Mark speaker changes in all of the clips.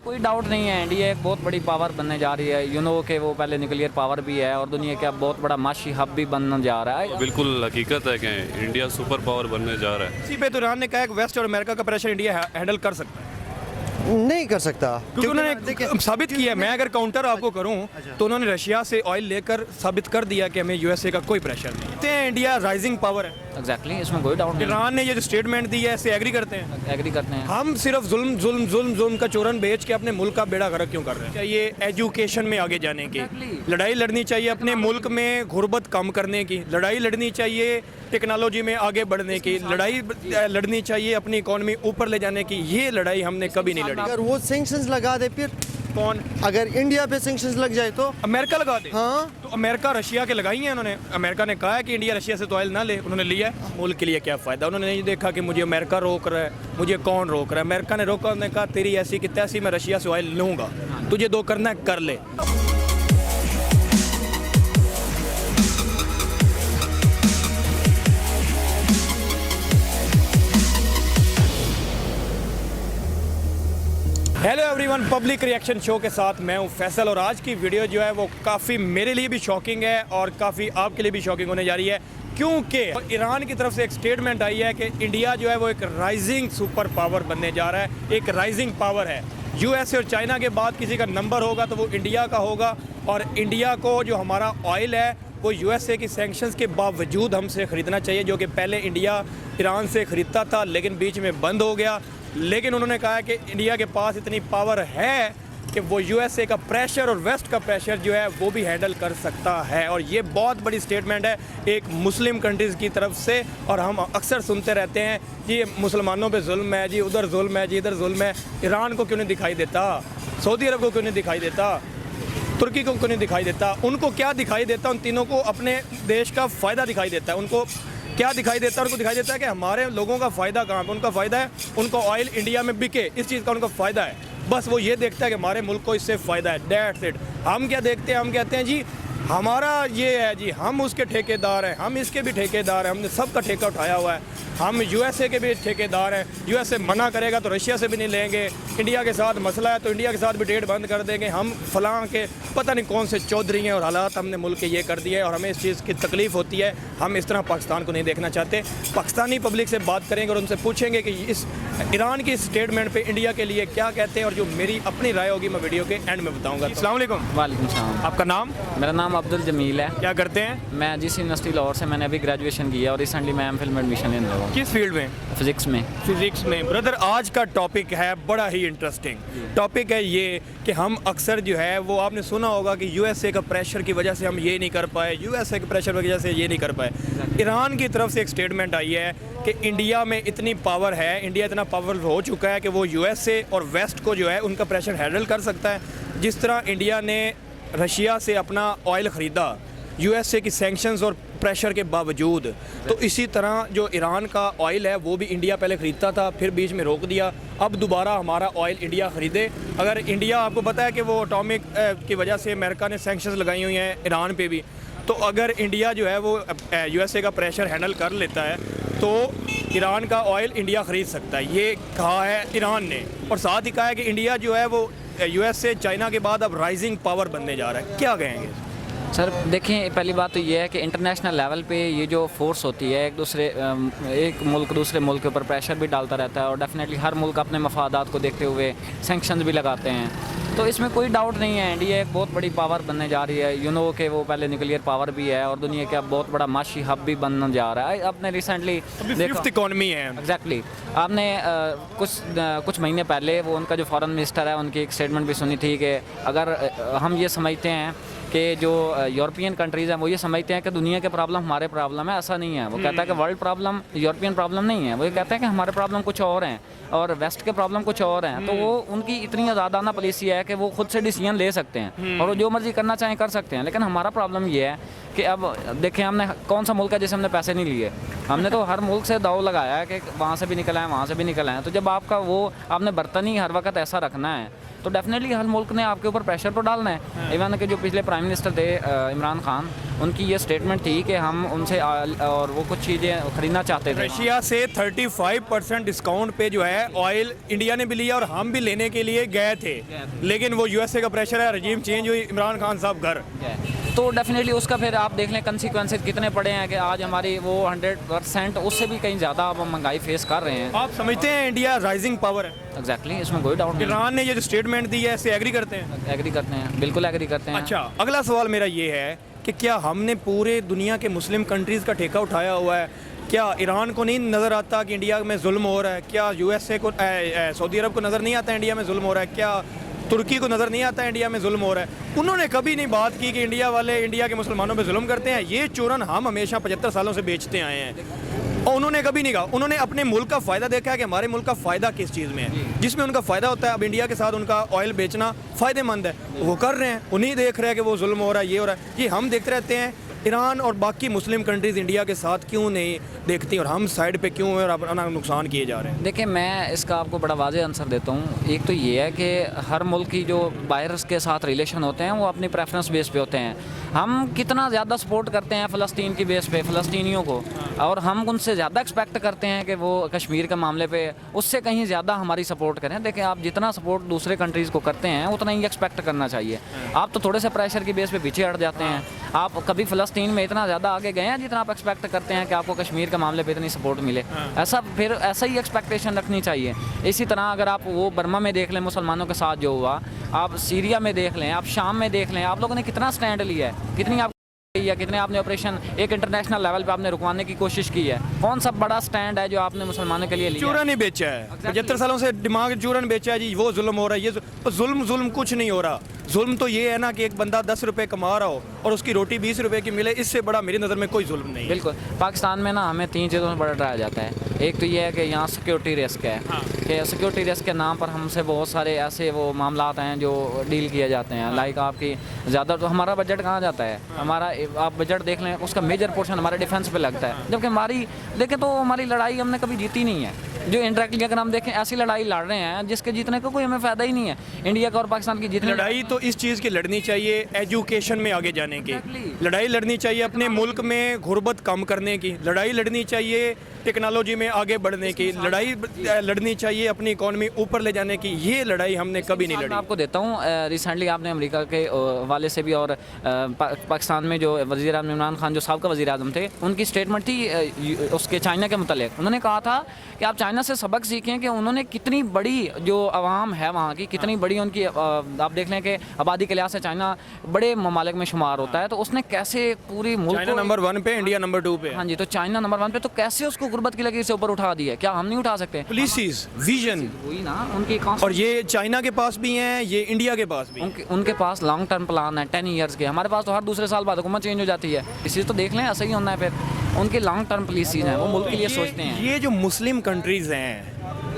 Speaker 1: कोई डाउट नहीं है, इंडिया एक बहुत बड़ी पावर बनने जा रही है। कि वो पहले न्यूक्लियर पावर भी है और दुनिया का बहुत बड़ा माशी हब भी बनने जा रहा है।
Speaker 2: बिल्कुल हकीकत है कि इंडिया सुपर पावर बनने जा रहा है।
Speaker 3: इसी पे तो ईरान ने कहा कि वेस्ट और अमेरिका का प्रेशर इंडिया हैंडल कर सकता है,
Speaker 4: नहीं कर सकता
Speaker 3: क्योंकि उन्होंने साबित किया। मैं अगर काउंटर आपको करूं तो उन्होंने रशिया से ऑयल लेकर साबित कर दिया कि हमें यूएसए का कोई प्रेशर नहीं है। कहते हैं इंडिया राइजिंग पावर है।
Speaker 1: एग्जैक्टली, इसमें कोई डाउट नहीं।
Speaker 3: ईरान ने ये जो स्टेटमेंट दी है इससे एग्री करते हैं?
Speaker 1: एग्री करते हैं।
Speaker 3: हम सिर्फ जुल्म जुल्म जुल्म जुल्म का चूरन बेच के अपने मुल्क का बेड़ा गर्क क्यों कर रहे हैं? चाहिए एजुकेशन में आगे जाने की लड़ाई लड़नी चाहिए, अपने मुल्क में गुर्बत कम करने की लड़ाई लड़नी चाहिए, टेक्नोलॉजी में आगे बढ़ने की लड़ाई लड़नी चाहिए, अपनी इकोनॉमी ऊपर ले जाने की। ये लड़ाई हमने कभी नहीं लड़ी।
Speaker 4: अगर वो सैंक्शंस लगा दे फिर
Speaker 3: कौन?
Speaker 4: अगर इंडिया पे सैंक्शंस लग जाए तो
Speaker 3: अमेरिका लगा दे।
Speaker 4: हाँ,
Speaker 3: तो अमेरिका रशिया के लगाई हैं उन्होंने। अमेरिका ने कहा है कि इंडिया रशिया से तो ऑयल ना ले, उन्होंने लिया है। मुल्क के लिए क्या फ़ायदा? उन्होंने नहीं देखा कि मुझे अमेरिका रोक रहा है, मुझे कौन रोक रहा है। अमेरिका ने रोका, उन्होंने कहा तेरी ऐसी कि तैसी मैं रशिया से ऑयल लूँगा, तुझे दो करना है कर ले। Hello everyone, public reaction show के साथ मैं हूं फैसल और आज की वीडियो जो है वो काफ़ी मेरे लिए भी शॉकिंग है और काफ़ी आपके लिए भी शॉकिंग होने जा रही है, क्योंकि ईरान की तरफ से एक स्टेटमेंट आई है कि इंडिया जो है वो एक राइजिंग सुपर पावर बनने जा रहा है, एक राइजिंग पावर है। यूएसए और चाइना के बाद किसी का नंबर होगा तो वो इंडिया का होगा और इंडिया को जो हमारा ऑयल है वो यूएसए की सैंक्शंस के बावजूद हमसे ख़रीदना चाहिए, जो कि पहले इंडिया ईरान से ख़रीदता था लेकिन बीच में बंद हो गया। लेकिन उन्होंने कहा कि इंडिया के पास इतनी पावर है कि वो यूएसए का प्रेशर और वेस्ट का प्रेशर जो है वो भी हैंडल कर सकता है। और ये बहुत बड़ी स्टेटमेंट है एक मुस्लिम कंट्रीज़ की तरफ से। और हम अक्सर सुनते रहते हैं जी मुसलमानों पे जुल्म है, जी उधर जुल्म है, जी इधर जुल्म है। ईरान को क्यों नहीं दिखाई देता? सऊदी अरब को क्यों नहीं दिखाई देता? तुर्की को क्यों नहीं दिखाई देता? उनको क्या दिखाई देता? उन तीनों को अपने देश का फ़ायदा दिखाई देता है। उनको क्या दिखाई देता है? उनको दिखाई देता है कि हमारे लोगों का फ़ायदा कहाँ पे? उनका फ़ायदा है उनको ऑयल इंडिया में बिके, इस चीज़ का उनका फ़ायदा है। बस वो ये देखता है कि हमारे मुल्क को इससे फ़ायदा है, दैट्स इट। हम क्या देखते हैं? हम कहते हैं जी हमारा ये है जी, हम उसके ठेकेदार हैं, हम इसके भी ठेकेदार हैं, हमने सबका ठेका उठाया हुआ है, हम यूएसए के भी ठेकेदार हैं। यूएसए मना करेगा तो रशिया से भी नहीं लेंगे, इंडिया के साथ मसला है तो इंडिया के साथ भी ट्रेड बंद कर देंगे। हम फलां के पता नहीं कौन से चौधरी हैं और हालात हमने मुल्क के ये कर दिए और हमें इस चीज़ की तकलीफ़ होती है। हम इस तरह पाकिस्तान को नहीं देखना चाहते। पाकिस्तानी पब्लिक से बात करेंगे और उनसे पूछेंगे कि इस ईरान की स्टेटमेंट पे इंडिया के लिए क्या कहते हैं और जो मेरी अपनी राय होगी मैं वीडियो के एंड में बताऊँगा। अस्सलाम वालेकुम।
Speaker 1: वालेकुम सलाम।
Speaker 3: आपका नाम?
Speaker 1: मेरा नाम अब्दुल जमील है।
Speaker 3: क्या करते हैं?
Speaker 1: मैं जिस यूनिवर्सिटी लाहौर से मैंने अभी ग्रेजुएशन किया और रिसेंटली मैं एमफिल में एडमिशन लेने लगा हूँ।
Speaker 3: किस फील्ड में?
Speaker 1: फिजिक्स में।
Speaker 3: फिजिक्स में। ब्रदर आज का टॉपिक है बड़ा ही इंटरेस्टिंग टॉपिक है ये कि हम अक्सर जो है वो आपने सुना होगा कि यूएसए का प्रेशर की वजह से हम ये नहीं कर पाए, यूएसए के प्रेशर की वजह से ये नहीं कर पाए। ईरान की तरफ से एक स्टेटमेंट आई है कि इंडिया में इतनी पावर है, इंडिया इतना पावरफुल हो चुका है कि वो यूएसए और वेस्ट को जो है उनका प्रेशर हैंडल कर सकता है। जिस तरह इंडिया ने रशिया से अपना ऑयल ख़रीदा यूएसए की सैंक्शंस और प्रेशर के बावजूद, तो इसी तरह जो ईरान का ऑयल है वो भी इंडिया पहले ख़रीदता था, फिर बीच में रोक दिया, अब दोबारा हमारा ऑयल इंडिया ख़रीदे। अगर इंडिया, आपको पता है कि वो एटॉमिक की वजह से अमेरिका ने सैंक्शंस लगाई हुई हैं ईरान पे भी, तो अगर इंडिया जो है वो यूएसए का प्रेशर हैंडल कर लेता है तो ईरान का ऑयल इंडिया ख़रीद सकता है। ये कहा है ईरान ने और साथ ही कहा है कि इंडिया जो है वो यूएसए चाइना के बाद अब राइजिंग पावर बनने जा रहा है। क्या कहेंगे
Speaker 1: सर? देखिए, पहली बात तो ये है कि इंटरनेशनल लेवल पे ये जो फोर्स होती है एक मुल्क दूसरे मुल्क के ऊपर प्रेशर भी डालता रहता है और डेफिनेटली हर मुल्क अपने मफादात को देखते हुए सैंक्शंस भी लगाते हैं। तो इसमें कोई डाउट नहीं है, इंडिया एक बहुत बड़ी पावर बनने जा रही है। कि वो पहले न्यूक्लियर पावर भी है और दुनिया का बहुत बड़ा माशी हब भी बनने जा रहा है। आपने रिसेंटली
Speaker 3: फिफ्थ इकोनॉमी है।
Speaker 1: एग्जैक्टली, आपने कुछ महीने पहले वो उनका जो फॉरेन मिनिस्टर है उनकी एक स्टेटमेंट भी सुनी थी कि अगर हम ये समझते हैं कि जो यूरोपियन कंट्रीज़ हैं वो ये समझते हैं कि दुनिया के प्रॉब्लम हमारे प्रॉब्लम है, ऐसा नहीं है। वो कहता है कि वर्ल्ड प्रॉब्लम यूरोपियन प्रॉब्लम नहीं है, वो ये कहता है कि हमारे प्रॉब्लम कुछ और हैं और वेस्ट के प्रॉब्लम कुछ और हैं। तो वो उनकी इतनी आज़ादाना पॉलिसी है कि वो खुद से डिसीजन ले सकते हैं और वो जो मर्जी करना चाहें कर सकते हैं। लेकिन हमारा प्रॉब्लम ये है कि अब देखें, हमने कौन सा मुल्क है जिसे हमने पैसे नहीं लिए? हमने तो हर मुल्क से दाव लगाया है कि वहाँ से भी निकल आए, वहाँ से भी निकल आए। तो जब आपका वो आपने बर्तन ही हर वक्त ऐसा रखना है तो डेफिनेटली हर मुल्क ने आपके ऊपर प्रेशर तो डालना है। इवन के जो पिछले प्राइम मिनिस्टर थे इमरान खान, उनकी ये स्टेटमेंट थी कि हम उनसे और वो कुछ चीज़ें खरीदना चाहते थे।
Speaker 3: रशिया से 35% डिस्काउंट पे जो है ऑयल इंडिया ने भी लिया और हम भी लेने के लिए गए थे, लेकिन वो यूएसए का प्रेशर है, रजीम चेंज हुई, इमरान खान साहब घर।
Speaker 1: तो डेफिनेटली उसका फिर आप देख लें कंसिक्वेंसेज कितने पड़े हैं कि आज हमारी वो 100% उससे भी कहीं ज़्यादा अब हम महंगाई फेस कर रहे हैं।
Speaker 3: आप समझते हैं इंडिया राइजिंग पावर है?
Speaker 1: एग्जैक्टली, इसमें कोई डाउट नहीं।
Speaker 3: ईरान ने ये जो स्टेटमेंट दी है इससे एग्री करते हैं?
Speaker 1: एग्री करते हैं, बिल्कुल एग्री करते हैं।
Speaker 3: अच्छा, अगला सवाल मेरा ये है कि क्या हमने पूरे दुनिया के मुस्लिम कंट्रीज़ का ठेका उठाया हुआ है? क्या ईरान को नहीं नज़र आता कि इंडिया में जुल्म हो रहा है? क्या यूएसए को सऊदी अरब को नज़र नहीं आता इंडिया में जुल्म हो रहा है? क्या तुर्की को नज़र नहीं आता इंडिया में जुल्म हो रहा है? उन्होंने कभी नहीं बात की कि इंडिया वाले इंडिया के मुसलमानों पे जुल्म करते हैं। ये चूरन हम हमेशा 75 सालों से बेचते आए हैं और उन्होंने कभी नहीं कहा। उन्होंने अपने मुल्क का फ़ायदा देखा है कि हमारे मुल्क का फ़ायदा किस चीज़ में है, जिसमें उनका फ़ायदा होता है। अब इंडिया के साथ उनका ऑयल बेचना फ़ायदेमंद है, वो कर रहे हैं। उन्हीं देख रहे हैं कि वो जुल्म हो रहा है, ये हो रहा है। ये हम देखते रहते हैं। ईरान और बाकी मुस्लिम कंट्रीज़ इंडिया के साथ क्यों नहीं देखती और हम साइड पे क्यों हैं और अपना नुकसान किए जा रहे हैं?
Speaker 1: देखिए, मैं इसका आपको बड़ा वाज़ेह आंसर देता हूँ। एक तो ये है कि हर मुल्क की जो बायर्स के साथ रिलेशन होते हैं वो अपनी प्रेफरेंस बेस पे होते हैं। हम कितना ज़्यादा सपोर्ट करते हैं फ़लस्तीन की बेस पे फ़लस्तीनियों को, और हम उनसे ज़्यादा एक्सपेक्ट करते हैं कि वो कश्मीर के मामले पे उससे कहीं ज़्यादा हमारी सपोर्ट करें। देखिए, आप जितना सपोर्ट दूसरे कंट्रीज़ को करते हैं उतना ही एक्सपेक्ट करना चाहिए। आप तो थोड़े से प्रेशर की बेस पे पीछे हट जाते हैं। आप कभी फ़लस्तीन में इतना ज़्यादा आगे गए हैं जितना आप एक्सपेक्ट करते हैं कि आपको कश्मीर के मामले पे इतनी सपोर्ट मिले। ऐसा ही एक्सपेक्टेशन रखनी चाहिए। इसी तरह अगर आप वो बर्मा में देख लें मुसलमानों के साथ जो हुआ, आप सीरिया में देख लें, आप शाम में देख लें, आप लोगों ने कितना स्टैंड लिया है, कितनी आप या कितने आपने ऑपरेशन एक इंटरनेशनल लेवल पे आपने रुकवाने की कोशिश की है। कौन सा बड़ा स्टैंड है जो आपने मुसलमानों के लिए लिया?
Speaker 3: चूरन ही बेचा है। 75 सालों से दिमाग चूरन बेचा है जी। वो जुल्म हो रहा है, ये जुल्म कुछ नहीं हो रहा। जुल्म तो ये है ना कि एक बंदा 10 रुपये कमा रहा हो और उसकी रोटी 20 रुपये की मिले, इससे बड़ा मेरी नज़र में कोई जुल्म नहीं है।
Speaker 1: बिल्कुल। पाकिस्तान में ना हमें 3 चीज़ों में बड़ा डराया जाता है। एक तो ये है कि यहाँ सिक्योरिटी रिस्क है, कि सिक्योरिटी रिस्क के नाम पर हमसे बहुत सारे ऐसे वो मामलात हैं जो डील किए जाते हैं। लाइक आपकी ज़्यादा तो हमारा बजट कहाँ जाता है? हमारा आप बजट देख लें, उसका मेजर पोर्शन हमारे डिफेंस पे लगता है। जबकि हमारी देखें तो हमारी लड़ाई हमने कभी जीती नहीं है। जो इंडायरेक्टली अगर हम देखें ऐसी लड़ाई लड़ रहे हैं जिसके जीतने का कोई हमें फ़ायदा ही नहीं है। इंडिया का और पाकिस्तान की जीतने
Speaker 3: लड़ाई तो इस चीज़ की लड़नी चाहिए, एजुकेशन में आगे जाने की लड़ाई लड़नी चाहिए, अपने मुल्क में गुर्बत कम करने की लड़ाई लड़नी चाहिए, टेक्नोलॉजी में आगे बढ़ने की लड़ाई लड़नी चाहिए, अपनी इकॉनमी ऊपर ले जाने की। ये लड़ाई हमने कभी नहीं लड़ी।
Speaker 1: मैं आपको देता हूँ, रिसेंटली आपने अमेरिका के वाले से भी और पाकिस्तान में जो वज़ीर आज़म इमरान खान जो साबिक़ा वज़ीर आज़म थे, उनकी स्टेटमेंट थी उसके चाइना के मुतालिक। उन्होंने कहा था कि आप चाइना से सबक सीखें कि उन्होंने कितनी बड़ी जो आवाम है वहाँ की, कितनी बड़ी उनकी आप देख लें कि आबादी के लिहाज से चाइना बड़े ममालिक में शुमार होता है, तो उसने कैसे पूरी मुल्क
Speaker 3: चाइना नंबर 1 पे, इंडिया नंबर 2 पे।
Speaker 1: हाँ जी, तो चाइना नंबर 1 पे, तो कैसे उसको गुर्बत की लकीर से ऊपर उठा दिया? क्या हम नहीं उठा सकते?
Speaker 3: पॉलिसीज, विजन,
Speaker 1: वही ना उनकी।
Speaker 3: और ये चाइना के पास भी हैं, ये इंडिया के पास भी।
Speaker 1: उनके पास लॉन्ग टर्म प्लान है 10 ईयर्स के। हमारे पास तो हर दूसरे साल बाद हुकूमत चेंज हो जाती है। इसी तो देख लें, ऐसा ही होना है। फिर उनके लॉन्ग टर्म पॉलिसीज हैं, वो मुल्क के लिए सोचते हैं।
Speaker 3: ये जो मुस्लिम कंट्रीज़ हैं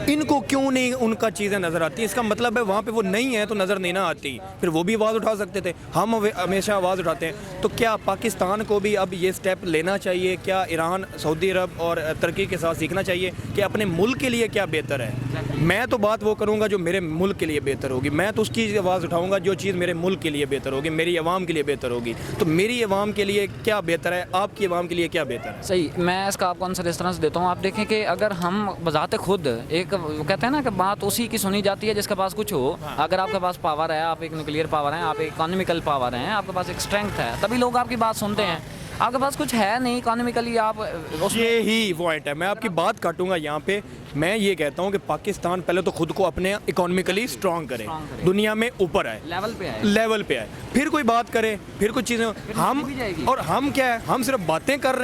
Speaker 3: इनको क्यों नहीं उनका चीज़ें नज़र आती? इसका मतलब है वहाँ पे वो नहीं है तो नज़र नहीं ना आती। फिर वो भी आवाज़ उठा सकते थे, हम हमेशा आवाज़ उठाते हैं। तो क्या पाकिस्तान को भी अब ये स्टेप लेना चाहिए? क्या ईरान, सऊदी अरब और तुर्की के साथ सीखना चाहिए कि अपने मुल्क के लिए क्या बेहतर है? मैं तो बात वो करूँगा जो मेरे मुल्क के लिए बेहतर होगी। मैं तो उसकी आवाज़ उठाऊँगा जो चीज़ मेरे मुल्क के लिए बेहतर होगी, मेरी आवाम के लिए बेहतर होगी। तो मेरी आवाम के लिए क्या बेहतर है, आपकी आवाम के लिए क्या बेहतर है?
Speaker 1: सही, मैं इसका आपको आंसर इस तरह से देता हूँ। आप देखें कि अगर हम बजाते खुद एक कहते हैं ना कि बात उसी की सुनी जाती है जिसके पास कुछ हो। अगर आपके पास पावर है, आप एक न्यूक्लियर पावर हैं, आप एक इकोनॉमिकल पावर हैं, आपके पास एक स्ट्रेंथ है, तभी लोग आपकी बात सुनते हैं। आपके पास कुछ है नहीं इकोनॉमिकली, आप
Speaker 3: ये ही पॉइंट है। मैं आपकी बात काटूंगा यहाँ पे। मैं ये कहता हूँ कि पाकिस्तान पहले तो खुद को अपने इकोनॉमिकली स्ट्रॉन्ग करे, दुनिया में ऊपर आए, लेवल पे आए, फिर कोई बात करे, फिर कुछ चीज़ें हम क्या है, हम सिर्फ बातें कर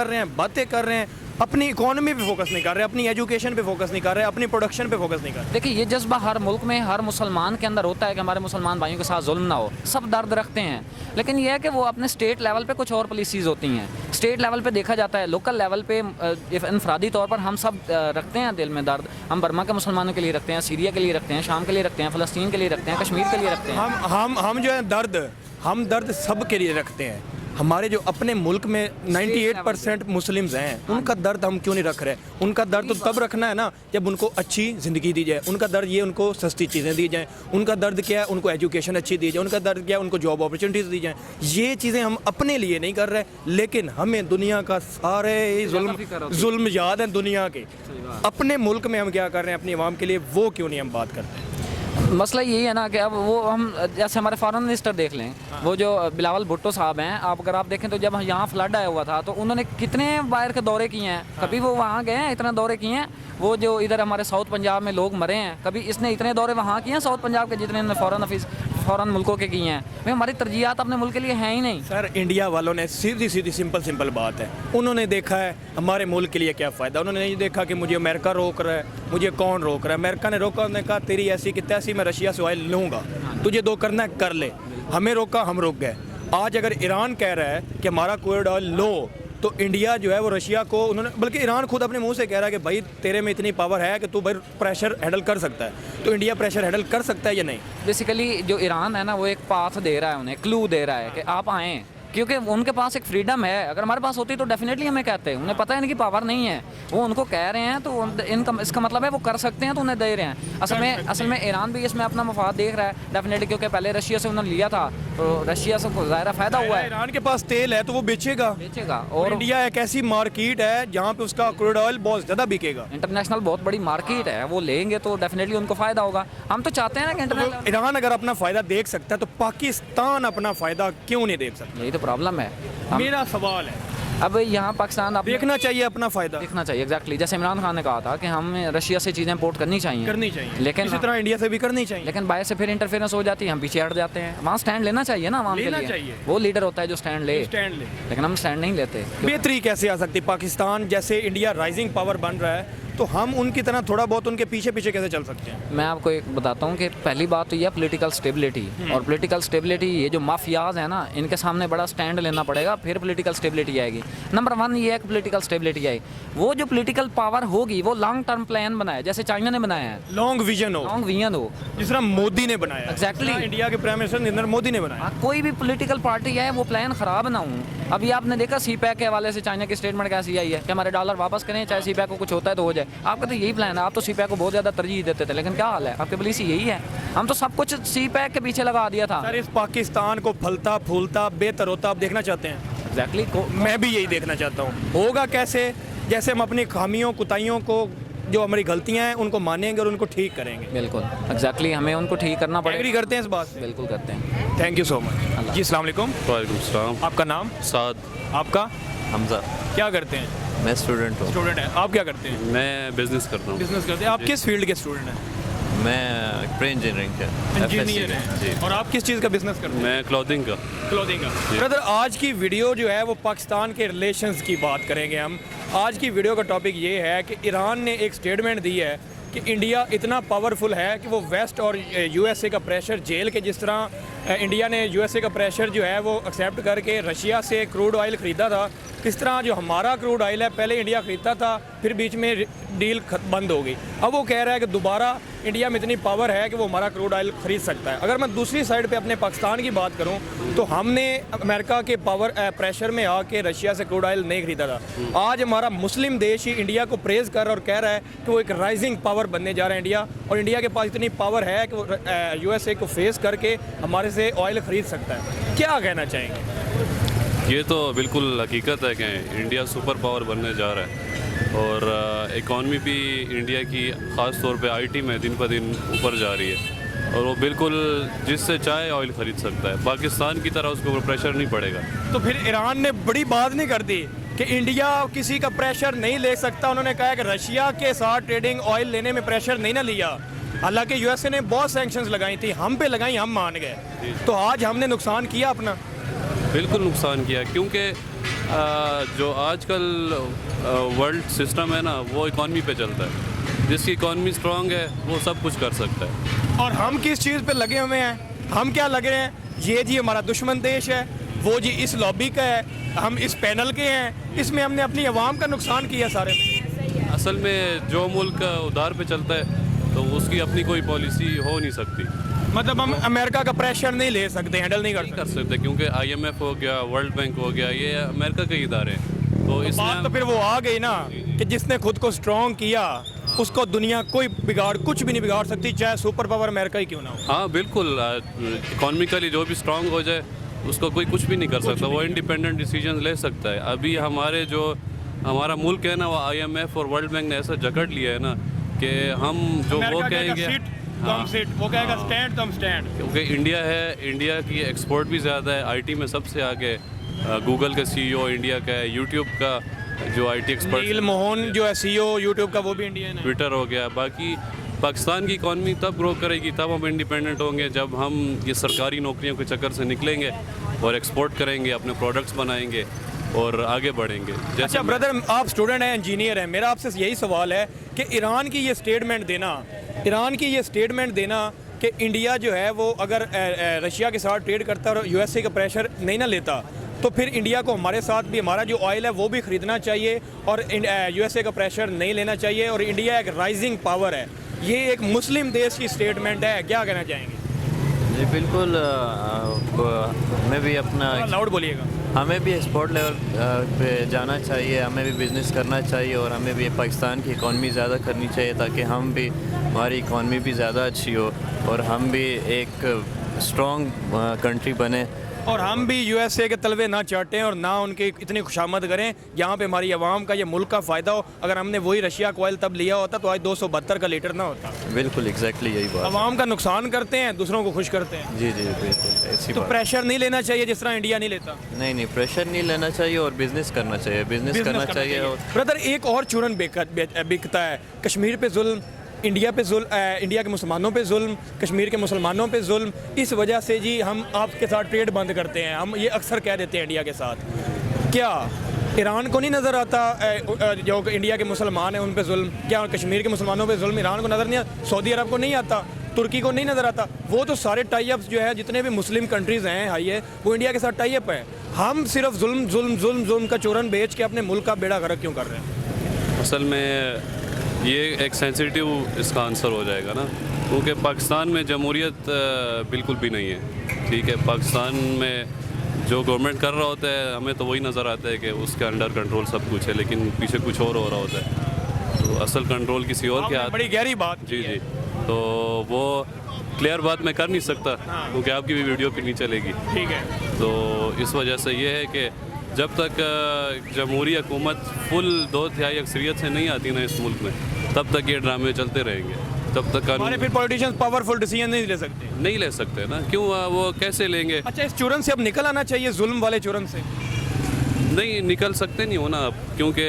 Speaker 3: रहे हैं, अपनी इकोनॉमी पे फोकस नहीं कर रहे, अपनी एजुकेशन पे फोकस नहीं कर रहे, अपनी प्रोडक्शन पे फोकस नहीं कर रहे।
Speaker 1: देखिए, ये जज्बा हर मुल्क में, हर मुसलमान के अंदर होता है कि हमारे मुसलमान भाइयों के साथ जुल्म ना हो। सब दर्द रखते हैं, लेकिन यह है कि वो अपने स्टेट लेवल पे कुछ और पॉलिसीज़ होती हैं। स्टेट लेवल पे देखा जाता है, लोकल लेवल पे इनफरादी तौर पर हम सब रखते हैं दिल में दर्द। हम बर्मा के मुसलमानों के लिए रखते हैं, सीरिया के लिए रखते हैं, शाम के लिए रखते हैं, फ़लस्तीन के लिए रखते हैं, कश्मीर के लिए रखते हैं।
Speaker 3: हम जो है दर्द सब के लिए रखते हैं। हमारे जो अपने मुल्क में 98% मुस्लिम्स हैं, उनका दर्द हम क्यों नहीं रख रहे? उनका दर्द तो तब रखना है ना जब उनको अच्छी ज़िंदगी दी जाए। उनका दर्द ये उनको सस्ती चीज़ें दी जाएँ। उनका दर्द क्या है? उनको एजुकेशन अच्छी दी जाए। उनका दर्द क्या है? उनको जॉब अपॉर्चुनिटीज़ दी जाएँ। ये चीज़ें हम अपने लिए नहीं कर रहे, लेकिन हमें दुनिया का सारे जुल्म याद हैं दुनिया के। अपने मुल्क में हम क्या कर रहे हैं अपनी आवाम के लिए, वो क्यों नहीं हम बात करते?
Speaker 1: मसला यही है ना कि अब वो हम जैसे हमारे फॉरेन मिनिस्टर देख लें, वो जो बिलावल भुट्टो साहब हैं, आप अगर आप देखें तो जब यहाँ फ्लड आया हुआ था तो उन्होंने कितने बाहर के दौरे किए हैं। कभी वो वहाँ गए हैं, इतना दौरे किए हैं। वो जो इधर हमारे साउथ पंजाब में लोग मरे हैं, कभी इसने इतने दौरे वहाँ किए हैं साउथ पंजाब के जितने फ़ॉरेन मुल्कों के किए हैं। भाई हमारी तरजीहात अपने मुल्क के लिए हैं ही नहीं।
Speaker 3: सर इंडिया वालों ने सीधी सीधी सिंपल बात है, उन्होंने देखा है हमारे मुल्क के लिए क्या फ़ायदा। उन्होंने नहीं देखा कि मुझे अमेरिका रोक रहा है, मुझे कौन रोक रहा है। अमेरिका ने रोका, उन्होंने कहा तेरी ऐसी कि तैसी मैं रशिया से ऑयल लूँगा, तुझे दो करना है कर ले। हमें रोका, हम रुक गए। आज अगर ईरान कह रहा है कि हमारा क्रूड ऑयल लो, तो इंडिया जो है वो रशिया को उन्होंने, बल्कि ईरान खुद अपने मुंह से कह रहा है कि भाई तेरे में इतनी पावर है कि तू भाई प्रेशर हैंडल कर सकता है। तो इंडिया प्रेशर हैंडल कर सकता है या नहीं?
Speaker 1: बेसिकली जो ईरान है ना, वो एक पाथ दे रहा है, उन्हें क्लू दे रहा है कि आप आएँ, क्योंकि उनके पास एक फ्रीडम है। अगर हमारे पास होती तो डेफिनेटली हमें कहते हैं। उन्हें पता है इनकी पावर नहीं है, वो उनको कह रहे हैं तो इनका इसका मतलब है वो कर सकते हैं, तो उन्हें दे रहे हैं। असल में ईरान भी इसमें अपना मफाद देख रहा है डेफिनेटली, क्योंकि पहले रशिया से उन्होंने लिया था तो रशिया से ज़ाहिर फ़ायदा हुआ है।
Speaker 3: ईरान के पास तेल है तो वो बेचेगा। और इंडिया एक ऐसी मार्केट है जहाँ पे उसका क्रूड ऑयल बहुत ज़्यादा बिकेगा।
Speaker 1: इंटरनेशनल बहुत बड़ी मार्केट है, वो लेंगे तो डेफिनेटली उनको फ़ायदा होगा। हम तो चाहते हैं ना कि इंटरनेशनल।
Speaker 3: ईरान अगर अपना फ़ायदा देख सकता है तो पाकिस्तान अपना फ़ायदा क्यों नहीं देख सकता?
Speaker 1: यही तो प्रॉब्लम है।
Speaker 3: मेरा सवाल है,
Speaker 1: अब यहाँ पाकिस्तान
Speaker 3: देखना चाहिए अपना फ़ायदा,
Speaker 1: देखना चाहिए। एग्जैक्टली जैसे इमरान खान ने कहा था कि हम रशिया से चीज़ें इंपोर्ट करनी चाहिए, लेकिन
Speaker 3: इसी तरह इंडिया से भी करनी चाहिए।
Speaker 1: लेकिन बाहर से फिर इंटरफेरेंस हो जाती है, हम पीछे हट जाते हैं। वहाँ स्टैंड लेना चाहिए ना आवाम के लिए। वो लीडर होता है जो स्टैंड ले, लेकिन हम स्टैंड नहीं लेते।
Speaker 3: बेहतरी कैसे आ सकती? पाकिस्तान जैसे इंडिया राइजिंग पावर बन रहा है, तो हम उनकी तरह थोड़ा बहुत उनके पीछे पीछे कैसे चल सकते हैं?
Speaker 1: मैं आपको एक बताता हूँ कि पहली बात तो यह पॉलिटिकल स्टेबिलिटी, और पॉलिटिकल स्टेबिलिटी, ये जो माफियाज है ना, इनके सामने बड़ा स्टैंड लेना पड़ेगा, फिर पॉलिटिकल स्टेबिलिटी आएगी। नंबर 1 ये है कि पॉलिटिकल स्टेबिलिटी आएगी। वो जो पॉलिटिकल पावर होगी वो लॉन्ग टर्म प्लान बनाए, जैसे चाइना ने बनाया है।
Speaker 3: लॉन्ग विजन हो, जिस तरह मोदी ने बनाया।
Speaker 1: एग्जैक्टली,
Speaker 3: इंडिया के प्राइम मिनिस्टर नरेंद्र मोदी ने बनाया।
Speaker 1: कोई भी पॉलिटिकल पार्टी है वो प्लान खराब ना हो। अभी आपने देखा सीपैक के हवाले से चाइना की स्टेटमेंट कैसी आई है कि हमारे डॉलर वापस करें, चाहे सीपैक को कुछ होता है तो हो जाए। आपका तो यही प्लान है, आप तो सीपैक को बहुत ज़्यादा तरजीह देते थे, लेकिन क्या हाल है? आपके पॉलिसी यही है। हम तो सब कुछ सीपैक के पीछे लगा दिया था।
Speaker 3: सर इस पाकिस्तान को फलता फूलता बेहतर होता आप देखना चाहते हैं?
Speaker 1: एग्जैक्टली,
Speaker 3: मैं भी यही देखना चाहता हूँ। होगा कैसे? जैसे हम अपनी खामियों कुताइयों को, जो हमारी गलतियां हैं, उनको मानेंगे और उनको ठीक करेंगे।
Speaker 1: बिल्कुल एग्जैक्टली, हमें उनको ठीक करना पड़ेगा।
Speaker 3: एग्री करते हैं इस बात से?
Speaker 1: बिल्कुल करते हैं।
Speaker 3: थैंक यू सो मच जी। अस्सलाम वालेकुम।
Speaker 2: वालेकुम सलाम।
Speaker 3: आपका नाम?
Speaker 2: साद।
Speaker 3: आपका?
Speaker 5: हमजा।
Speaker 3: क्या करते हैं?
Speaker 5: मैं स्टूडेंट हूँ।
Speaker 3: स्टूडेंट है। आप क्या करते हैं?
Speaker 2: मैं बिजनेस करता हूँ।
Speaker 3: बिजनेस करते हैं। आप किस फील्ड के स्टूडेंट हैं?
Speaker 5: मैं प्री इंजीनियरिंग का
Speaker 3: इंजीनियर
Speaker 5: जी।
Speaker 3: हैं। और आप किस चीज़ का बिजनेस करते हैं?
Speaker 2: मैं क्लॉथिंग का।
Speaker 3: क्लोथिंग का। ब्रदर आज की वीडियो जो है वो पाकिस्तान के रिलेशंस की बात करेंगे हम। आज की वीडियो का टॉपिक ये है कि ईरान ने एक स्टेटमेंट दी है कि इंडिया इतना पावरफुल है कि वो वेस्ट और यूएसए का प्रेशर झेल के, जिस तरह इंडिया ने यूएसए का प्रेशर जो है वो एक्सेप्ट करके रशिया से क्रूड ऑयल ख़रीदा था, इस तरह जो हमारा क्रूड ऑयल है पहले इंडिया ख़रीदता था, फिर बीच में डील बंद हो गई। अब वो कह रहा है कि दोबारा इंडिया में इतनी पावर है कि वो हमारा क्रूड ऑयल ख़रीद सकता है। अगर मैं दूसरी साइड पे अपने पाकिस्तान की बात करूं तो हमने अमेरिका के पावर प्रेशर में आके रशिया से क्रूड ऑयल नहीं ख़रीदा था। आज हमारा मुस्लिम देश ही इंडिया को प्रेज़ कर और कह रहा है कि वो एक राइजिंग पावर बनने जा रहा है इंडिया, और इंडिया के पास इतनी पावर है कि वो यूएसए को फेस करके हमारे से ऑयल ख़रीद सकता है। क्या कहना चाहेंगे?
Speaker 2: ये तो बिल्कुल हकीकत है कि इंडिया सुपर पावर बनने जा रहा है, और इकॉनमी भी इंडिया की ख़ास तौर पे आईटी में दिन ब दिन ऊपर जा रही है, और वो बिल्कुल जिससे चाहे ऑयल ख़रीद सकता है। पाकिस्तान की तरह उसके ऊपर प्रेशर नहीं पड़ेगा।
Speaker 3: तो फिर ईरान ने बड़ी बात नहीं कर दी कि इंडिया किसी का प्रेशर नहीं ले सकता? उन्होंने कहा कि रशिया के साथ ट्रेडिंग ऑयल लेने में प्रेशर नहीं ना लिया। हालांकि यूएसए ने बहुत सैंक्शंस लगाई थी, हम पे लगाई, हम मान गए। तो आज हमने नुकसान किया अपना?
Speaker 2: बिल्कुल नुकसान किया, क्योंकि जो आजकल वर्ल्ड सिस्टम है ना वो इकॉनमी पे चलता है। जिसकी इकॉनमी स्ट्रांग है वो सब कुछ कर सकता है।
Speaker 3: और हम किस चीज़ पे लगे हुए हैं? हम क्या लगे हैं? ये जी हमारा दुश्मन देश है, वो जी इस लॉबी का है, हम इस पैनल के हैं, इसमें हमने अपनी आवाम का नुकसान किया सारे।
Speaker 2: असल में जो मुल्क उधार पे चलता है तो उसकी अपनी कोई पॉलिसी हो नहीं सकती।
Speaker 3: मतलब हम अमेरिका का प्रेशर नहीं ले सकते, हैंडल नहीं कर
Speaker 2: कर सकते क्योंकि IMF हो गया, वर्ल्ड बैंक हो गया, ये अमेरिका के इदारे हैं। तो
Speaker 3: सकते। बात तो
Speaker 2: इसलिए
Speaker 3: फिर वो आ गई ना कि जिसने खुद को स्ट्रॉन्ग किया उसको दुनिया कोई कुछ भी नहीं बिगाड़ सकती, चाहे सुपर पावर अमेरिका ही क्यों ना हो।
Speaker 2: हाँ बिल्कुल, इकोनॉमिकली जो भी स्ट्रांग हो जाए उसको कोई कुछ भी नहीं कर सकता, वो इंडिपेंडेंट डिसीजन ले सकता है। अभी हमारा मुल्क है ना, वो IMF और वर्ल्ड बैंक ने ऐसा जकड़ लिया है ना कि हम जो वो
Speaker 3: अमेरिका कहेगा
Speaker 2: कहेंगे,
Speaker 3: सिट तो हम सिट, वो कहेगा स्टैंड तो हम स्टैंड।
Speaker 2: क्योंकि इंडिया है, इंडिया की एक्सपोर्ट भी ज़्यादा है, IT में सबसे आगे। गूगल का CEO इंडिया का है, यूट्यूब का जो IT एक्सपर्ट,
Speaker 3: नील मोहन जो है CEO यूट्यूब का, वो भी इंडियन है।
Speaker 2: ट्विटर हो गया। बाकी पाकिस्तान की इकॉनमी तब ग्रो करेगी, तब हम इंडिपेंडेंट होंगे जब हम ये सरकारी नौकरियों के चक्कर से निकलेंगे और एक्सपोर्ट करेंगे, अपने प्रोडक्ट्स बनाएंगे और आगे बढ़ेंगे।
Speaker 3: अच्छा ब्रदर, आप स्टूडेंट हैं, इंजीनियर हैं, मेरा आपसे यही सवाल है कि ईरान की ये स्टेटमेंट देना कि इंडिया जो है वो अगर रशिया के साथ ट्रेड करता और USA का प्रेशर नहीं ना लेता, तो फिर इंडिया को हमारे साथ भी हमारा जो ऑयल है वो भी ख़रीदना चाहिए और USA का प्रेशर नहीं लेना चाहिए, और इंडिया एक राइजिंग पावर है। ये एक मुस्लिम देश की स्टेटमेंट है, क्या कहना चाहेंगे?
Speaker 5: जी बिल्कुल, हमें भी अपना,
Speaker 3: लाउड बोलिएगा।
Speaker 5: हमें भी एक्सपोर्ट लेवल पे जाना चाहिए, हमें भी बिज़नेस करना चाहिए और हमें भी पाकिस्तान की इकॉनमी ज़्यादा करनी चाहिए ताकि हम भी, हमारी इकॉनमी भी ज़्यादा अच्छी हो और हम भी एक स्ट्रॉन्ग कंट्री बने
Speaker 3: और हम भी USA के तलवे ना चाटें और ना उनकी इतनी खुशामद करें जहाँ पे हमारी आवाम का, ये मुल्क का फ़ायदा हो। अगर हमने वही रशिया का ऑयल तब लिया होता तो आज 272 का लीटर ना होता।
Speaker 5: बिल्कुल एग्जैक्टली यही बात।
Speaker 3: आवाम का नुकसान करते हैं, दूसरों को खुश करते हैं।
Speaker 5: जी जी बिल्कुल ऐसी
Speaker 3: तो
Speaker 5: बात।
Speaker 3: प्रेशर नहीं लेना चाहिए जिस तरह इंडिया नहीं लेता।
Speaker 5: नहीं, प्रेशर नहीं लेना चाहिए और बिज़नेस करना चाहिए, बिज़नेस करना चाहिए। और
Speaker 3: ब्रदर एक और चूरन बिकता है, कश्मीर पे जुल्म, इंडिया पे जुल्म, इंडिया के मुसलमानों पे जुल्म, कश्मीर के मुसलमानों पे जुल्म। इस वजह से जी हम आपके साथ ट्रेड बंद करते हैं, हम ये अक्सर कह देते हैं इंडिया के साथ। क्या ईरान को नहीं नज़र आता जो इंडिया के मुसलमान हैं उन पे जुल्म? क्या कश्मीर के मुसलमानों पे जुल्म ईरान को नज़र नहीं आता? सऊदी अरब को नहीं आता? तुर्की को नहीं नज़र आता? वो तो सारे टाई अप्स जो है, जितने भी मुस्लिम कंट्रीज़ हैं हाई है, वो इंडिया के साथ टाई अप है। हम सिर्फ जुल्म का चूरन बेच के अपने मुल्क का बेड़ा गर्क क्यों कर रहे हैं?
Speaker 2: असल में ये एक सेंसिटिव इसका आंसर हो जाएगा ना, क्योंकि पाकिस्तान में जमहूरियत बिल्कुल भी नहीं है। ठीक है, पाकिस्तान में जो गवर्नमेंट कर रहा होता है हमें तो वही नज़र आता है कि उसके अंडर कंट्रोल सब कुछ है, लेकिन पीछे कुछ और हो रहा होता है। तो असल कंट्रोल किसी और के हाथ।
Speaker 3: बड़ी गहरी बात।
Speaker 2: जी जी, तो वो क्लियर बात मैं कर नहीं सकता क्योंकि आपकी भी वीडियो पे नहीं चलेगी।
Speaker 3: ठीक है।
Speaker 2: तो इस वजह से ये है कि जब तक जमहूरी हुकूमत फुल 2/3 अक्सरियत से नहीं आती ना इस मुल्क में, तब तक ये ड्रामे चलते रहेंगे, तब तक
Speaker 3: हमारे फिर पॉलिटिशियंस पावरफुल डिसीजन नहीं ले सकते।
Speaker 2: नहीं ले सकते ना। क्यों? वो कैसे लेंगे?
Speaker 3: अच्छा, इस चूरन से अब निकल आना चाहिए, जुल्म वाले चूरन से।
Speaker 2: नहीं निकल सकते नहीं हो ना आप, क्योंकि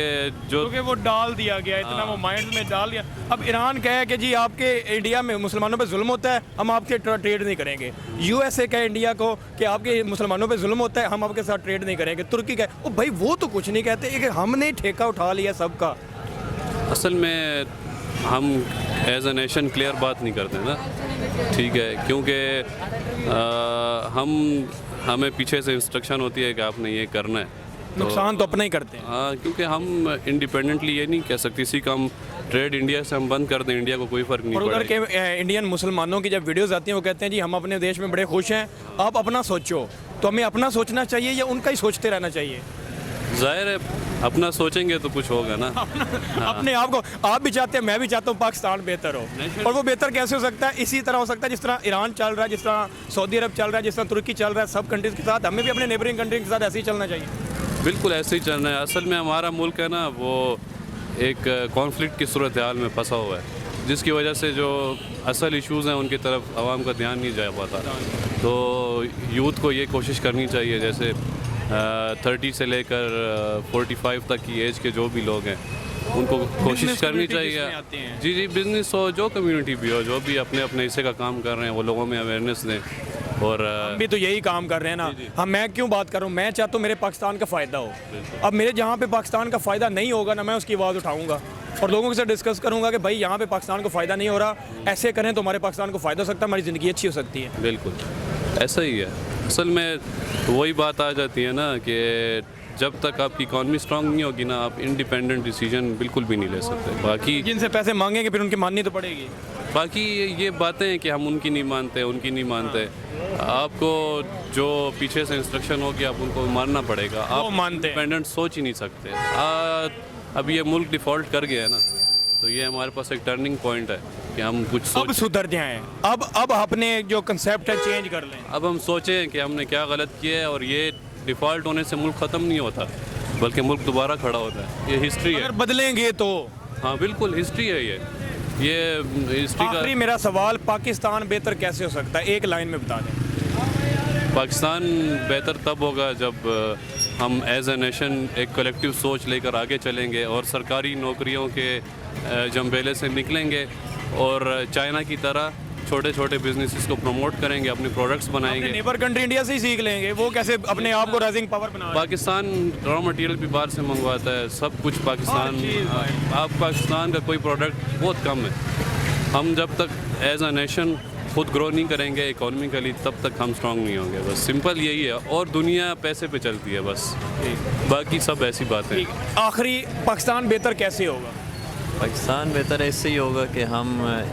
Speaker 3: क्योंकि वो डाल दिया गया इतना, वो माइंड में डाल दिया। अब ईरान कहे कि जी आपके इंडिया में मुसलमानों पे जुल्म होता है, हम आपके ट्रेड नहीं करेंगे। USA कहे इंडिया को कि आपके मुसलमानों पे जुल्म होता है, हम आपके साथ ट्रेड नहीं करेंगे। तुर्की कहे, ओ भाई वो तो कुछ नहीं कहते कि हमने ठेका उठा लिया सबका।
Speaker 2: असल में हम एज ए नेशन क्लियर बात नहीं करते ना। ठीक है, क्योंकि हमें पीछे से इंस्ट्रक्शन होती है कि आपने ये करना है,
Speaker 3: नुकसान तो अपना ही करते हैं।
Speaker 2: हाँ, क्योंकि हम इंडिपेंडेंटली ये नहीं कह सकते इसी का हम ट्रेड इंडिया से हम बंद कर दें, इंडिया को कोई फ़र्क नहीं
Speaker 3: और उधर
Speaker 2: पड़ेगा।
Speaker 3: के इंडियन मुसलमानों की जब वीडियोस आती हैं वो कहते हैं जी हम अपने देश में बड़े खुश हैं, आप अपना सोचो। तो हमें अपना सोचना चाहिए या उनका ही सोचते रहना चाहिए?
Speaker 2: जाहिर है अपना सोचेंगे तो कुछ होगा ना।
Speaker 3: अपने आप को, आप भी चाहते हैं, मैं भी चाहता हूँ पाकिस्तान बेहतर हो। और वो बेहतर कैसे हो सकता है? इसी तरह हो सकता है जिस तरह ईरान चल रहा है, जिस तरह सऊदी अरब चल रहा है, जिस तरह तुर्की चल रहा है। सब कंट्रीज़ के साथ हमें भी अपने नेबरिंग कंट्री के साथ ऐसे ही चलना चाहिए।
Speaker 2: बिल्कुल ऐसे ही चलना है। असल में हमारा मुल्क है ना, वो एक कॉन्फ्लिक्ट की सूरत हाल में फंसा हुआ है, जिसकी वजह से जो असल इश्यूज़ हैं उनकी तरफ आवाम का ध्यान नहीं जा पाता। तो यूथ को ये कोशिश करनी चाहिए, जैसे 30 से लेकर 45 तक की एज के जो भी लोग हैं उनको कोशिश करनी चाहिए। जी जी, बिजनेस हो, जो कम्युनिटी भी हो, जो भी अपने अपने हिस्से का काम कर रहे हैं वो लोगों में अवेयरनेस दें। और
Speaker 3: हम भी तो यही काम कर रहे हैं ना। हम, मैं क्यों बात कर रहा हूँ, मैं चाहता हूँ मेरे पाकिस्तान का फ़ायदा हो। अब मेरे जहाँ पे पाकिस्तान का फ़ायदा नहीं होगा ना, मैं उसकी आवाज़ उठाऊँगा और लोगों के साथ डिस्कस करूँगा कि भाई यहाँ पे पाकिस्तान को फ़ायदा नहीं हो रहा, ऐसे करें तो हमारे पाकिस्तान को फ़ायदा हो सकता है, हमारी ज़िंदगी अच्छी हो सकती है।
Speaker 2: बिल्कुल ऐसा ही है। असल में वही बात आ जाती है ना कि जब तक आपकी इकॉनमी स्ट्रांग नहीं होगी ना, आप इंडिपेंडेंट डिसीजन बिल्कुल भी नहीं ले सकते। बाकी
Speaker 3: जिनसे पैसे मांगेंगे फिर उनकी माननी तो पड़ेगी।
Speaker 2: बाकी ये बातें हैं कि हम उनकी नहीं मानते, उनकी नहीं मानते। आपको जो पीछे से इंस्ट्रक्शन हो कि आप उनको मानना पड़ेगा, आप
Speaker 3: मानते हैं।
Speaker 2: इंडिपेंडेंट सोच ही नहीं सकते। अब ये मुल्क डिफ़ॉल्ट कर गया है ना, तो ये हमारे पास एक टर्निंग पॉइंट है कि हम कुछ
Speaker 3: अब
Speaker 2: सोच,
Speaker 3: सुधर जाएं, अब अपने जो कंसेप्ट है चेंज कर लें।
Speaker 2: अब हम सोचें कि हमने क्या गलत किया है, और ये डिफ़ॉल्ट होने से मुल्क ख़त्म नहीं होता, बल्कि मुल्क दोबारा खड़ा होता है। ये हिस्ट्री है।
Speaker 3: अगर बदलेंगे तो
Speaker 2: हाँ बिल्कुल, हिस्ट्री है ये हिस्ट्री का।
Speaker 3: आखिरी मेरा सवाल, पाकिस्तान बेहतर कैसे हो सकता है, एक लाइन में बता दें।
Speaker 2: पाकिस्तान बेहतर तब होगा जब हम एज ए नेशन एक कलेक्टिव सोच लेकर आगे चलेंगे और सरकारी नौकरियों के जंबेले से निकलेंगे, और चाइना की तरह छोटे छोटे बिजनेसेस को प्रमोट करेंगे, अपने प्रोडक्ट्स बनाएंगे।
Speaker 3: नेबर कंट्री इंडिया से ही सीख लेंगे, वो कैसे अपने आप को राइजिंग पावर बना रहा है।
Speaker 2: पाकिस्तान रॉ मटेरियल भी बाहर से मंगवाता है, सब कुछ पाकिस्तान। आप पाकिस्तान का कोई प्रोडक्ट बहुत कम है। हम जब तक एज अ नेशन खुद ग्रो नहीं करेंगे इकोनॉमिकली, तब तक हम स्ट्रांग नहीं होंगे। बस सिंपल यही है, और दुनिया पैसे पे चलती है बस, बाकी सब ऐसी बातें।
Speaker 3: आखिरी, पाकिस्तान बेहतर कैसे होगा?
Speaker 5: पाकिस्तान बेहतर ऐसे ही होगा कि हम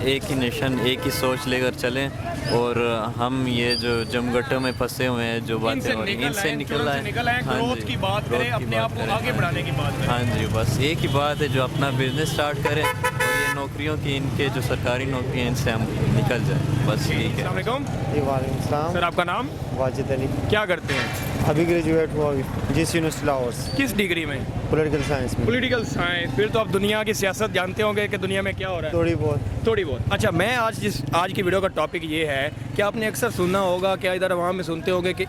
Speaker 5: एक ही नेशन, एक ही सोच लेकर चलें, और हम ये जो जमगट्टों में फंसे हुए हैं, जो बातें हो रही हैं, इनसे निकल आए। हाँ
Speaker 3: ग्रोथ
Speaker 5: जी,
Speaker 3: की बात
Speaker 5: growth
Speaker 3: करें,
Speaker 5: की
Speaker 3: अपने
Speaker 5: बात
Speaker 3: आप को
Speaker 5: करें।
Speaker 3: आगे बढ़ाने की बात करें।
Speaker 5: हाँ जी, बस एक ही बात है, जो अपना बिजनेस स्टार्ट करें, और ये नौकरियों की, इनके जो सरकारी नौकरियाँ, इनसे हम निकल जाएं, बस ठीक है।
Speaker 3: अस्सलाम वालेकुम।
Speaker 4: वालेकुम
Speaker 3: सर, आपका नाम?
Speaker 4: वाजिद अली।
Speaker 3: क्या करते हैं?
Speaker 4: अभी ग्रेजुएट हुआ जिस यूनिवर्सिटी लाहौर से,
Speaker 3: किस डिग्री में?
Speaker 4: पॉलिटिकल साइंस में।
Speaker 3: Political science. फिर तो आप दुनिया की सियासत जानते होंगे कि दुनिया में क्या हो रहा है।
Speaker 4: थोड़ी बहुत।
Speaker 3: थोड़ी बहुत। अच्छा, मैं आज की वीडियो का टॉपिक ये है कि आपने अक्सर सुना होगा, क्या इधर वहाँ में सुनते होंगे कि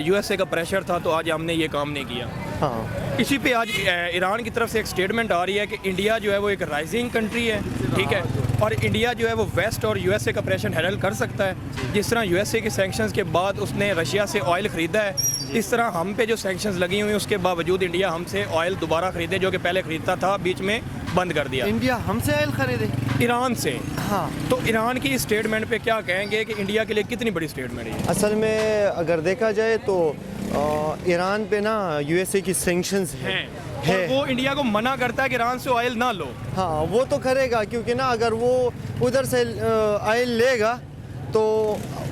Speaker 3: यूएसए का प्रेशर था तो आज हमने ये काम नहीं किया।
Speaker 4: हाँ,
Speaker 3: इसी पे आज ईरान की तरफ से एक स्टेटमेंट आ रही है कि इंडिया जो है वो एक राइजिंग कंट्री है, ठीक है, और इंडिया जो है वो वेस्ट और यूएसए का प्रेशर हैंडल कर सकता है। जिस तरह यूएसए के सैंक्शंस के बाद उसने रशिया से ऑयल ख़रीदा है, इस तरह हम पे जो सैंक्शंस लगी हुई हैं उसके बावजूद इंडिया हमसे ऑयल दोबारा ख़रीदे, जो कि पहले ख़रीदता था, बीच में बंद कर दिया
Speaker 4: इंडिया हमसे ऑयल खरीदे।
Speaker 3: ईरान से।
Speaker 4: हाँ,
Speaker 3: तो ईरान की स्टेटमेंट पे क्या कहेंगे कि इंडिया के लिए कितनी बड़ी स्टेटमेंट है?
Speaker 4: असल में अगर देखा जाए तो ईरान पे ना यूएसए की सैंक्शंस
Speaker 3: हैं
Speaker 4: है।
Speaker 3: और वो इंडिया को मना करता है कि ईरान से ऑयल ना लो।
Speaker 4: हाँ, वो तो करेगा, क्योंकि ना अगर वो उधर से ऑयल लेगा तो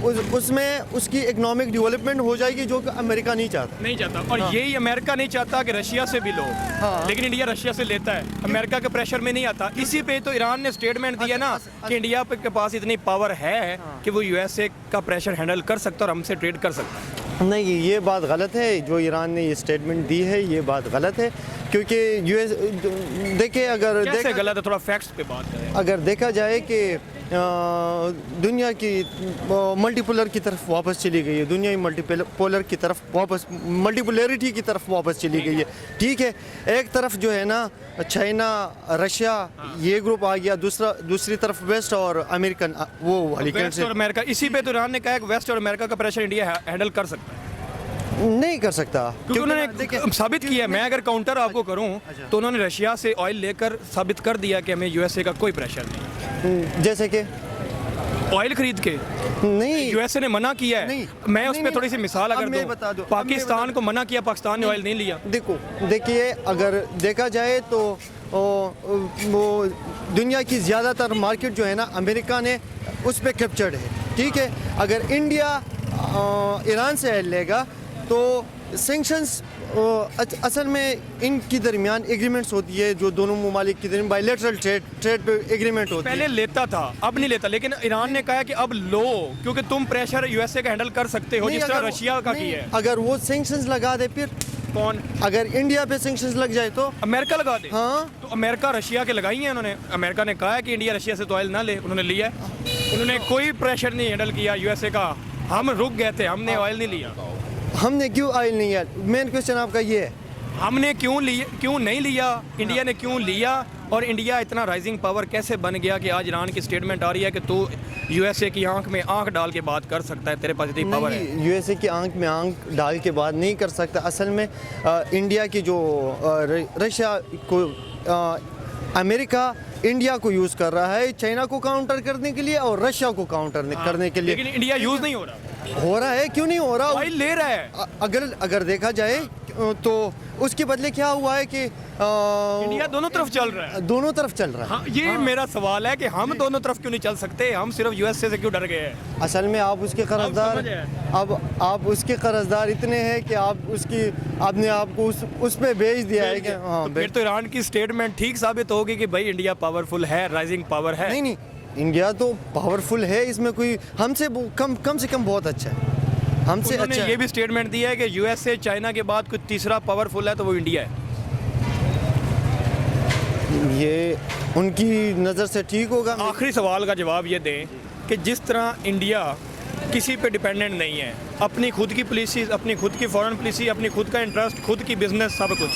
Speaker 4: उसमें उसकी इकोनॉमिक डेवलपमेंट हो जाएगी, जो कि अमेरिका नहीं चाहता।
Speaker 3: और यही अमेरिका नहीं चाहता कि रशिया से भी लो।
Speaker 4: हाँ।
Speaker 3: लेकिन इंडिया रशिया से लेता है, अमेरिका के प्रेशर में नहीं आता। इसी पे तो ईरान ने स्टेटमेंट दिया ना कि इंडिया के पास इतनी पावर है कि वो यूएसए का प्रेशर हैंडल कर सकता है और हमसे ट्रेड कर सकता है।
Speaker 4: नहीं, ये बात गलत है। जो ईरान ने ये स्टेटमेंट दी है, ये बात गलत है, क्योंकि यूएस देखिए, अगर
Speaker 3: कैसे गलत है? थोड़ा फैक्ट्स पे बात करें।
Speaker 4: अगर देखा जाए कि दुनिया की मल्टीपोलर की तरफ वापस चली गई है, दुनिया मल्टीपोलर की तरफ वापस, मल्टीपोलरिटी की तरफ वापस चली गई है, ठीक है। एक तरफ जो है ना चाइना, रशिया, ये ग्रुप आ गया, दूसरी तरफ वेस्ट और अमेरिकन, वो वाली
Speaker 3: वेस्ट और अमेरिका। इसी पे तो ईरान ने कहा है कि वेस्ट और अमेरिका का प्रेशर इंडिया हैंडल कर सकता है।
Speaker 4: नहीं कर सकता,
Speaker 3: क्योंकि उन्होंने साबित किया है। मैं अगर काउंटर आपको करूं तो उन्होंने रशिया से ऑयल लेकर साबित कर दिया कि हमें यूएसए का कोई प्रेशर नहीं।
Speaker 4: जैसे कि
Speaker 3: ऑयल खरीद के
Speaker 4: नहीं,
Speaker 3: यूएसए ने मना किया है।
Speaker 4: नहीं,
Speaker 3: मैं उस पर थोड़ी सी मिसाल
Speaker 4: अब
Speaker 3: अगर
Speaker 4: मैं
Speaker 3: दूं,
Speaker 4: बता दूं,
Speaker 3: पाकिस्तान को मना किया, पाकिस्तान ने ऑयल नहीं लिया।
Speaker 4: देखिए, अगर देखा जाए तो वो दुनिया की ज़्यादातर मार्केट जो है ना अमेरिका ने उस पर कैप्चर्ड है, ठीक है। अगर इंडिया ईरान से ऑयल लेगा तो सैंक्शंस, असल में इनकी दरमियान एग्रीमेंट्स होती है, जो दोनों ममालिक की दरमियान बायलैटरल ट्रेड पे एग्रीमेंट होती है।
Speaker 3: पहले लेता था, अब नहीं लेता, लेकिन ईरान ने कहा कि अब लो, क्योंकि तुम प्रेशर यूएसए का हैंडल कर सकते हो,
Speaker 4: नहीं,
Speaker 3: जिस तरह
Speaker 4: अगर
Speaker 3: रशिया का
Speaker 4: नहीं,
Speaker 3: किया है।
Speaker 4: अगर वो सैंक्शंस लगा दे, फिर
Speaker 3: कौन?
Speaker 4: अगर इंडिया पे सैंक्शंस लग जाए तो
Speaker 3: अमेरिका लगा दे।
Speaker 4: हाँ।
Speaker 3: तो अमेरिका रशिया के लगाई हैं उन्होंने। अमेरिका ने कहा है कि इंडिया रशिया से तो ऑयल ना ले, उन्होंने लिया है। उन्होंने कोई प्रेशर नहीं हैंडल किया यूएसए का। हम रुक गए थे, हमने ऑयल नहीं लिया।
Speaker 4: हमने क्यों ऑयल नहीं लिया? मेन क्वेश्चन आपका ये है,
Speaker 3: हमने क्यों नहीं लिया? इंडिया ने क्यों लिया? और इंडिया इतना राइजिंग पावर कैसे बन गया कि आज ईरान की स्टेटमेंट आ रही है कि तू यूएसए की आंख में आंख डाल के बात कर सकता है, तेरे पास इतनी पावर है।
Speaker 4: नहीं, यूएसए की आंख में आंख डाल के बात नहीं कर सकता। असल में इंडिया की जो रशिया को, अमेरिका इंडिया को यूज़ कर रहा है चाइना को काउंटर करने के लिए और रशिया को काउंटर करने के लिए।
Speaker 3: लेकिन इंडिया यूज़ नहीं हो रहा।
Speaker 4: हो रहा है, क्यों नहीं हो रहा?
Speaker 3: ऑयल ले रहा है।
Speaker 4: अगर देखा जाए तो उसके बदले क्या हुआ है कि
Speaker 3: इंडिया दोनों तरफ चल रहा है।
Speaker 4: दोनों तरफ चल रहा है।
Speaker 3: हाँ, ये मेरा सवाल है कि हम दोनों तरफ क्यों नहीं चल सकते, हम सिर्फ यूएसए से क्यों डर गए हैं?
Speaker 4: असल में आप उसके कर्जदार,
Speaker 3: समझ आए।
Speaker 4: अब आप उसके कर्जदार इतने हैं कि आपने आपको उस पे भेज दिया है कि हाँ
Speaker 3: तो फिर तो ईरान की स्टेटमेंट ठीक साबित होगी कि भाई इंडिया पावरफुल है, राइजिंग पावर है।
Speaker 4: नहीं, इंडिया तो पावरफुल है, इसमें कोई हमसे कम से कम बहुत अच्छा है, हमसे
Speaker 3: उन्होंने
Speaker 4: अच्छा
Speaker 3: ये
Speaker 4: है।
Speaker 3: भी स्टेटमेंट दिया है कि यूएसए चाइना के बाद कोई तीसरा पावरफुल है तो वो इंडिया है।
Speaker 4: ये उनकी नज़र से ठीक होगा।
Speaker 3: आखिरी सवाल का जवाब ये दें कि जिस तरह इंडिया किसी पे डिपेंडेंट नहीं है, अपनी खुद की पॉलिसी, अपनी खुद की फॉरेन पॉलिसी, अपनी खुद का इंटरेस्ट, खुद की बिजनेस, सब कुछ,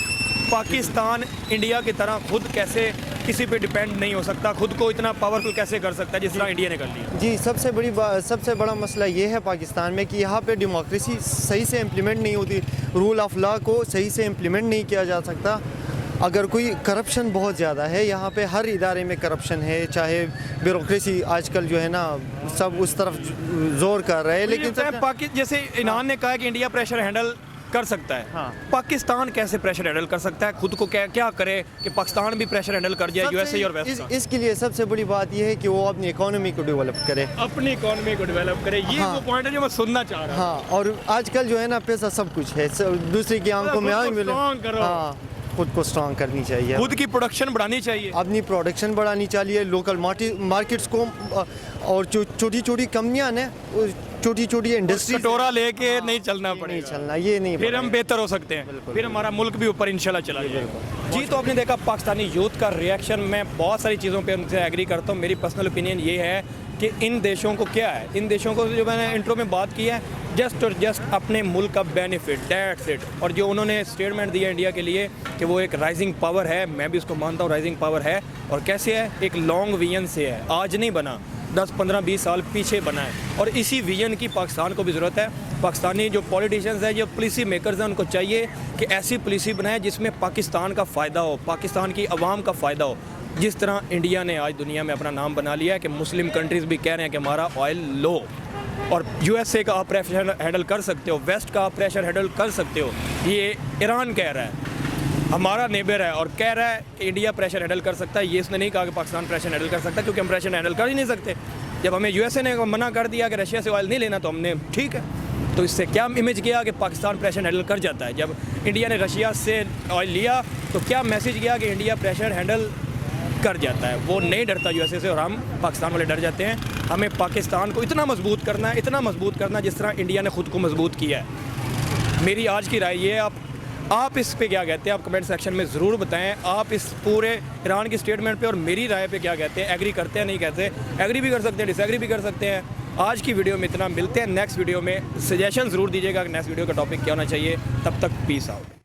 Speaker 3: पाकिस्तान इंडिया की तरह खुद कैसे किसी पे डिपेंड नहीं हो सकता, खुद को इतना पावरफुल कैसे कर सकता है जिस तरह इंडिया ने कर लिया?
Speaker 4: जी, सबसे बड़ा मसला ये है पाकिस्तान में कि यहाँ पे डेमोक्रेसी सही से इम्प्लीमेंट नहीं होती, रूल ऑफ लॉ को सही से इम्प्लीमेंट नहीं किया जा सकता। अगर कोई करप्शन बहुत ज़्यादा है यहाँ पे, हर इदारे में करप्शन है, चाहे ब्यूरोक्रेसी आजकल जो है ना सब उस तरफ जोर कर रहे हैं, लेकिन
Speaker 3: जैसे ईरान ने कहा कि इंडिया प्रेशर हैंडल कर सकता है,
Speaker 4: हाँ।
Speaker 3: पाकिस्तान कैसे प्रेशर हैंडल कर सकता है? खुद को क्या करे कि पाकिस्तान भी प्रेशर हैंडल कर जाए यूएसए और वेस्ट का?
Speaker 4: इसके लिए सबसे बड़ी बात यह है कि वो अपनी इकोनॉमी को डेवलप करे,
Speaker 3: अपनी इकोनॉमी को डेवलप करे। ये
Speaker 4: हाँ।
Speaker 3: वो पॉइंट है जो मैं सुनना चाह रहा हूँ।
Speaker 4: हाँ, और आजकल जो है ना पैसा सब कुछ है, दूसरे की आंखों में आग मिले।
Speaker 3: strong करो।
Speaker 4: हाँ, खुद को स्ट्रॉन्ग करनी चाहिए,
Speaker 3: खुद की प्रोडक्शन बढ़ानी चाहिए,
Speaker 4: अपनी प्रोडक्शन बढ़ानी चाहिए, लोकल मार्केट्स को, और जो छोटी छोटी कंपनियां ने, छोटी छोटी इंडस्ट्री
Speaker 3: कटोरा लेके नहीं चलना
Speaker 4: नहीं
Speaker 3: पड़ेगा,
Speaker 4: चलना, ये नहीं
Speaker 3: फिर हम
Speaker 4: बढ़ेगा।
Speaker 3: बेहतर हो सकते हैं, फिर हमारा मुल्क भी ऊपर इंशाल्लाह चला जाएगा। जी, तो आपने देखा पाकिस्तानी यूथ का रिएक्शन। मैं बहुत सारी चीज़ों पे उनसे एग्री करता हूँ। मेरी पर्सनल ओपिनियन ये है कि इन देशों को क्या है, इन देशों को जो मैंने इंट्रो में बात की है, जस्ट और जस्ट अपने मुल्क का बेनिफिट, दैट्स इट। और जो उन्होंने स्टेटमेंट दिया इंडिया के लिए कि वो एक राइजिंग पावर है, मैं भी उसको मानता हूँ, राइजिंग पावर है। और कैसे है? एक लॉन्ग विजन से है, आज नहीं बना, 10, 15, 20 साल पीछे बना है। और इसी विजन की पाकिस्तान को भी ज़रूरत है। पाकिस्तानी जो पॉलिटिशियंस हैं, जो पॉलिसी मेकर्स हैं, उनको चाहिए कि ऐसी पॉलिसी बनाए जिसमें पाकिस्तान का फ़ायदा हो, पाकिस्तान की आवाम का फ़ायदा हो। जिस तरह इंडिया ने आज दुनिया में अपना नाम बना लिया है कि मुस्लिम कंट्रीज़ भी कह रहे हैं कि हमारा ऑयल लो, और यूएसए का आप प्रेशर हैंडल कर सकते हो, वेस्ट का आप प्रेशर हैंडल कर सकते हो। ये ईरान कह रहा है, हमारा नेबर है, और कह रहा है कि इंडिया प्रेशर हैंडल कर सकता है। ये इसने नहीं कहा कि पाकिस्तान प्रेशर हैंडल कर सकता है, क्योंकि हम प्रेशर हैंडल कर ही नहीं सकते। जब हमें यूएसए ने मना कर दिया कि रशिया से ऑयल नहीं लेना, तो हमने ठीक है, तो इससे क्या इमेज गया कि पाकिस्तान प्रेशर हैंडल कर जाता है। जब इंडिया ने रशिया से ऑयल लिया तो क्या मैसेज गया कि इंडिया प्रेशर हैंडल कर जाता है। वो नहीं डरता यूएसए से, और हम पाकिस्तान वाले डर जाते हैं। हमें पाकिस्तान को इतना मजबूत करना है, इतना मजबूत करना है जिस तरह इंडिया ने खुद को मजबूत किया है। मेरी आज की राय ये है, आप इस पे क्या कहते हैं? आप कमेंट सेक्शन में ज़रूर बताएं। आप इस पूरे ईरान की स्टेटमेंट पे और मेरी राय पे क्या कहते हैं? एग्री करते हैं, नहीं कहते? एग्री भी कर सकते हैं, डिसएग्री भी कर सकते हैं। आज की वीडियो में इतना, मिलते हैं नेक्स्ट वीडियो में। सजेशन ज़रूर दीजिएगा कि नेक्स्ट वीडियो का टॉपिक क्या होना चाहिए। तब तक पीस आउट।